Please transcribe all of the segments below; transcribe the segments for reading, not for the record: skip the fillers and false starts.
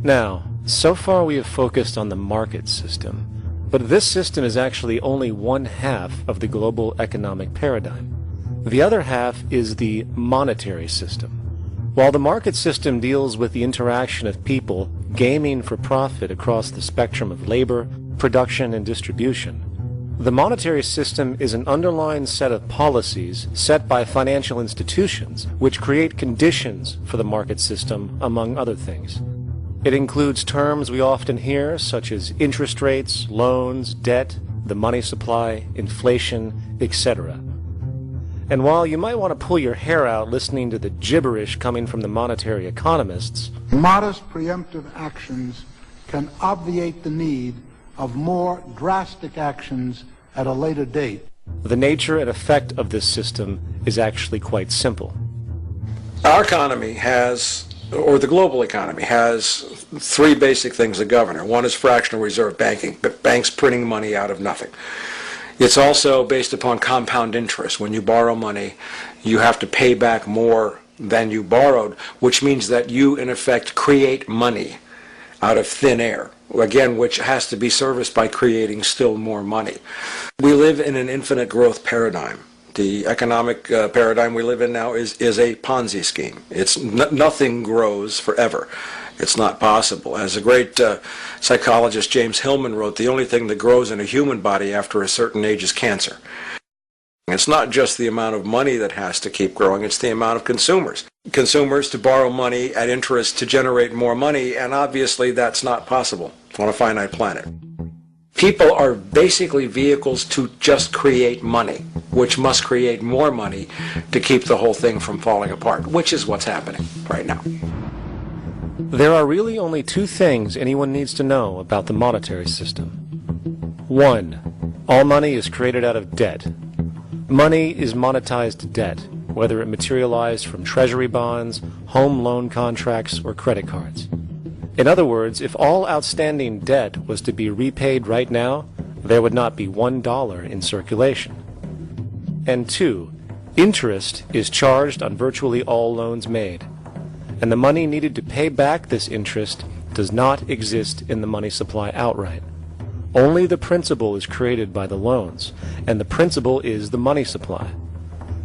Now, so far we have focused on the market system, but this system is actually only one half of the global economic paradigm. The other half is the monetary system. While the market system deals with the interaction of people gaming for profit across the spectrum of labor, production, and distribution, the monetary system is an underlying set of policies set by financial institutions which create conditions for the market system, among other things. It includes terms we often hear, such as interest rates, loans, debt, the money supply, inflation, etc. And while you might want to pull your hair out listening to the gibberish coming from the monetary economists, modest preemptive actions can obviate the need of more drastic actions at a later date. the nature and effect of this system is actually quite simple. Our economy has, or the global economy has, three basic things that govern it. One is fractional reserve banking, but banks printing money out of nothing. It's also based upon compound interest. When you borrow money, you have to pay back more than you borrowed, which means that you, in effect, create money out of thin air, again, which has to be serviced by creating still more money. We live in an infinite growth paradigm. The economic paradigm we live in now is a Ponzi scheme. It's nothing grows forever. It's not possible. As a great psychologist, James Hillman, wrote, the only thing that grows in a human body after a certain age is cancer. It's not just the amount of money that has to keep growing, it's the amount of consumers. Consumers to borrow money at interest to generate more money, and obviously that's not possible on a finite planet. People are basically vehicles to just create money, which must create more money to keep the whole thing from falling apart, which is what's happening right now. There are really only two things anyone needs to know about the monetary system. 1. All money is created out of debt. Money is monetized debt, whether it materialized from treasury bonds, home loan contracts, or credit cards. In other words, if all outstanding debt was to be repaid right now, there would not be $1 in circulation. And 2, interest is charged on virtually all loans made, and the money needed to pay back this interest does not exist in the money supply outright. Only the principal is created by the loans, and the principal is the money supply.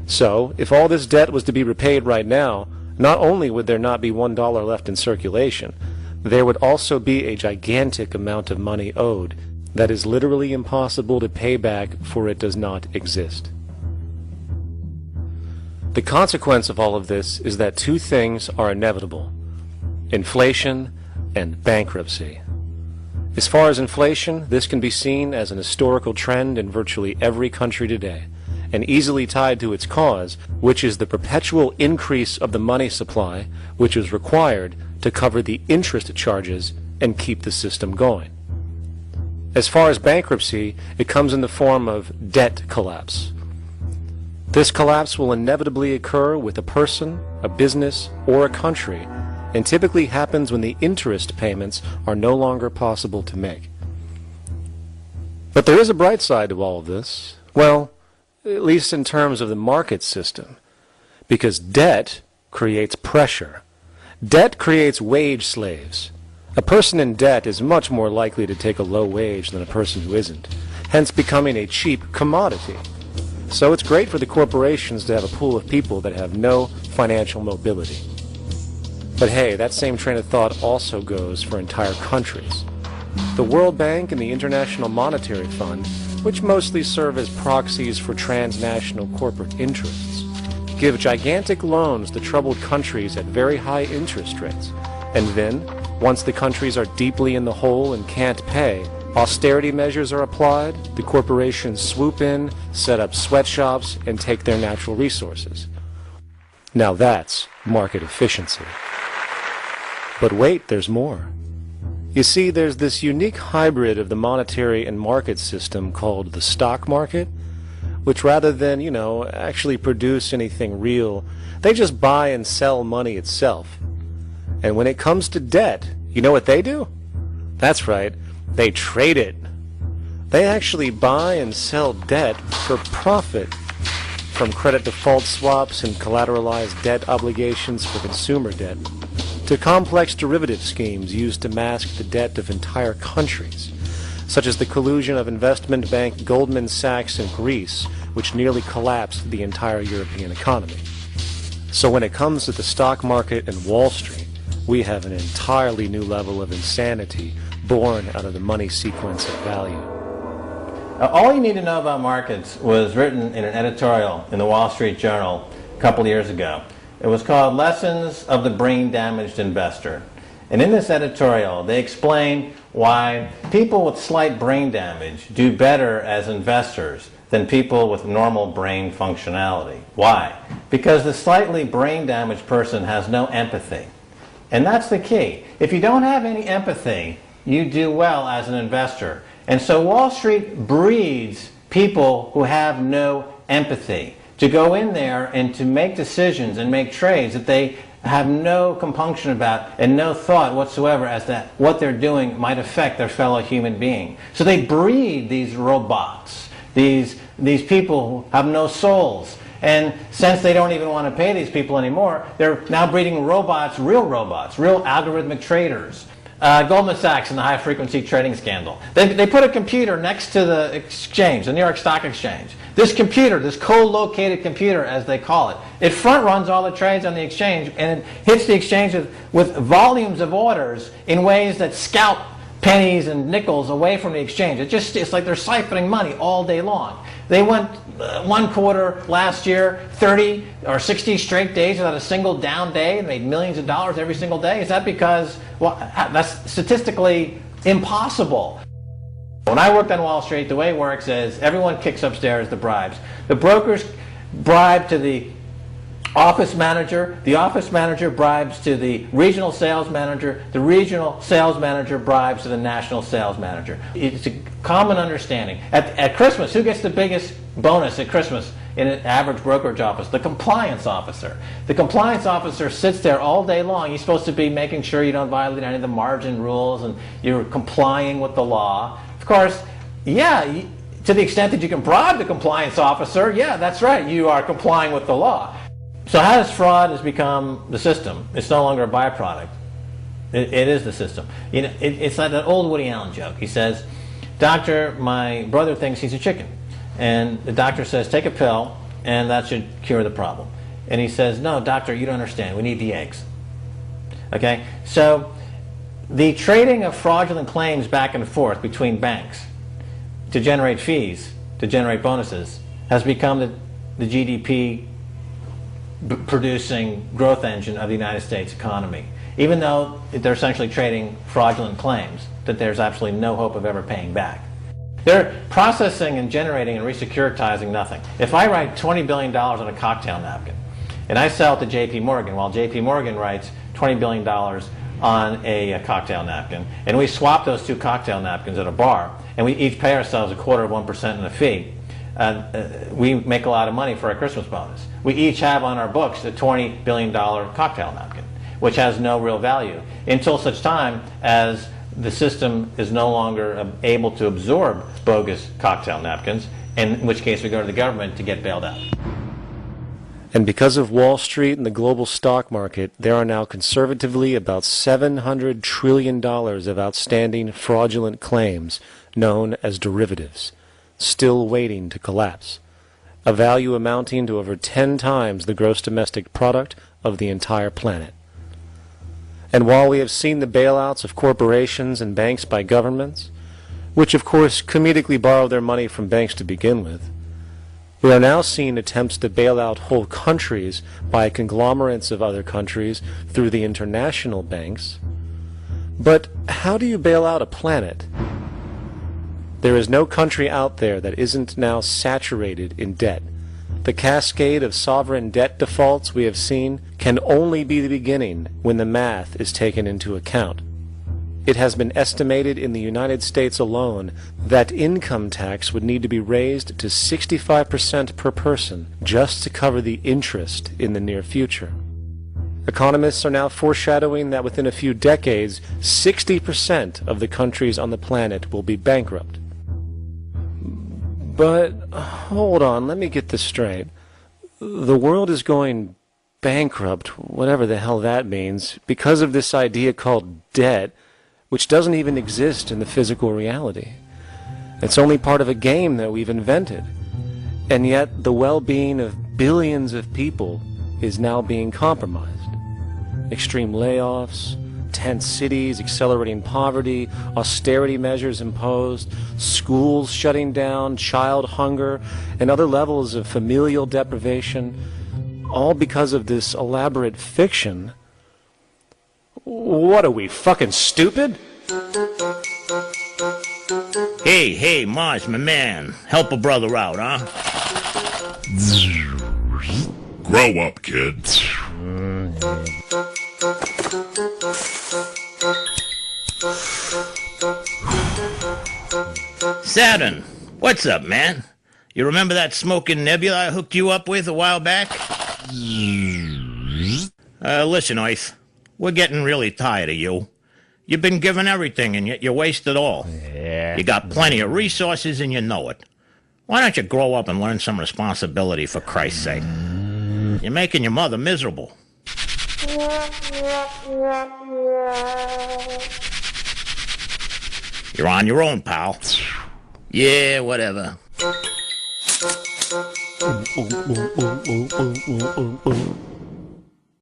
So, if all this debt was to be repaid right now, not only would there not be $1 left in circulation, there would also be a gigantic amount of money owed that is literally impossible to pay back, for it does not exist. The consequence of all of this is that two things are inevitable: inflation and bankruptcy. As far as inflation, this can be seen as an historical trend in virtually every country today, and easily tied to its cause, which is the perpetual increase of the money supply, which is required to cover the interest charges and keep the system going. As far as bankruptcy, it comes in the form of debt collapse. This collapse will inevitably occur with a person, a business, or a country, and typically happens when the interest payments are no longer possible to make. But there is a bright side to all of this. Well, at least in terms of the market system, because debt creates pressure. Debt creates wage slaves. A person in debt is much more likely to take a low wage than a person who isn't, hence becoming a cheap commodity. So it's great for the corporations to have a pool of people that have no financial mobility. But hey, that same train of thought also goes for entire countries. The World Bank and the International Monetary Fund, which mostly serve as proxies for transnational corporate interests, give gigantic loans to troubled countries at very high interest rates. And then, once the countries are deeply in the hole and can't pay, austerity measures are applied, the corporations swoop in, set up sweatshops, and take their natural resources. Now that's market efficiency. But wait, there's more. You see, there's this unique hybrid of the monetary and market system called the stock market, which rather than, actually produce anything real, they just buy and sell money itself. And when it comes to debt, you know what they do? That's right, they trade it. They actually buy and sell debt for profit, from credit default swaps and collateralized debt obligations for consumer debt, to to complex derivative schemes used to mask the debt of entire countries, such as the collusion of investment bank Goldman Sachs in Greece, which nearly collapsed the entire European economy. So when it comes to the stock market and Wall Street, we have an entirely new level of insanity born out of the money sequence of value. All you need to know about markets was written in an editorial in the Wall Street Journal a couple years ago. It was called Lessons of the Brain-Damaged Investor. And in this editorial, they explain why people with slight brain damage do better as investors than people with normal brain functionality. Why? Because the slightly brain-damaged person has no empathy. And that's the key. If you don't have any empathy, you do well as an investor. And so Wall Street breeds people who have no empathy to go in there and to make decisions and make trades that they have no compunction about and no thought whatsoever as to what they're doing might affect their fellow human being. So they breed these robots, these people who have no souls. And since they don't even want to pay these people anymore, they're now breeding robots, real algorithmic traders. Goldman Sachs in the high-frequency trading scandal. They put a computer next to the exchange, the New York Stock Exchange. This computer, this co-located computer, as they call it, it front-runs all the trades on the exchange, and it hits the exchange with volumes of orders in ways that scalp pennies and nickels away from the exchange. It's like they're siphoning money all day long. They went one quarter last year, 30 or 60 straight days without a single down day and made millions of dollars every single day. Is that because, well, that's statistically impossible. When I worked on Wall Street, the way it works is everyone kicks upstairs the bribes. The brokers bribe to the office manager bribes to the regional sales manager sales manager bribes to the national sales manager. It's a common understanding. At Christmas, who gets the biggest bonus at Christmas in an average brokerage office? The compliance officer. The compliance officer sits there all day long. He's supposed to be making sure you don't violate any of the margin rules and you're complying with the law. Of course, yeah, to the extent that you can bribe the compliance officer, yeah, that's right, you are complying with the law. So how does fraud has become the system? It's no longer a byproduct. It is the system. You know, it's like that old Woody Allen joke. He says, "Doctor, my brother thinks he's a chicken." And the doctor says, "Take a pill, and that should cure the problem." And he says, "No, doctor, you don't understand. We need the eggs." Okay? So the trading of fraudulent claims back and forth between banks to generate fees, to generate bonuses, has become the GDP producing growth engine of the United States economy, even though they're essentially trading fraudulent claims that there's absolutely no hope of ever paying back. They're processing and generating and resecuritizing nothing. If I write $20 billion on a cocktail napkin and I sell it to JP Morgan, while JP Morgan writes $20 billion on a cocktail napkin, and we swap those two cocktail napkins at a bar, and we each pay ourselves 1/4% in a fee, we make a lot of money for our Christmas bonus. We each have on our books a $20 billion cocktail napkin, which has no real value until such time as the system is no longer able to absorb bogus cocktail napkins, in which case we go to the government to get bailed out. And because of Wall Street and the global stock market, there are now conservatively about $700 trillion of outstanding fraudulent claims known as derivatives, still waiting to collapse, a value amounting to over 10 times the gross domestic product of the entire planet. And while we have seen the bailouts of corporations and banks by governments, which of course comedically borrow their money from banks to begin with, we are now seeing attempts to bail out whole countries by conglomerates of other countries through the international banks. But how do you bail out a planet? There is no country out there that isn't now saturated in debt. The cascade of sovereign debt defaults we have seen can only be the beginning when the math is taken into account. It has been estimated in the United States alone that income tax would need to be raised to 65% per person just to cover the interest in the near future. Economists are now foreshadowing that within a few decades, 60% of the countries on the planet will be bankrupt. But hold on, let me get this straight. The world is going bankrupt, whatever the hell that means, because of this idea called debt, which doesn't even exist in the physical reality. It's only part of a game that we've invented. And yet the well-being of billions of people is now being compromised. Extreme layoffs, tent cities, accelerating poverty, austerity measures imposed, schools shutting down, child hunger, and other levels of familial deprivation, all because of this elaborate fiction. What are we, fucking stupid? Hey, Mars, my man. Help a brother out, huh? Grow up, kid. Saturn, what's up, man? You remember that smoking nebula I hooked you up with a while back? Listen, Earth, we're getting really tired of you. You've been given everything, and yet you waste it all. Yeah. You got plenty of resources, and you know it. Why don't you grow up and learn some responsibility, for Christ's sake? You're making your mother miserable. You're on your own, pal. Yeah, whatever. Ooh, ooh, ooh, ooh, ooh, ooh, ooh, ooh.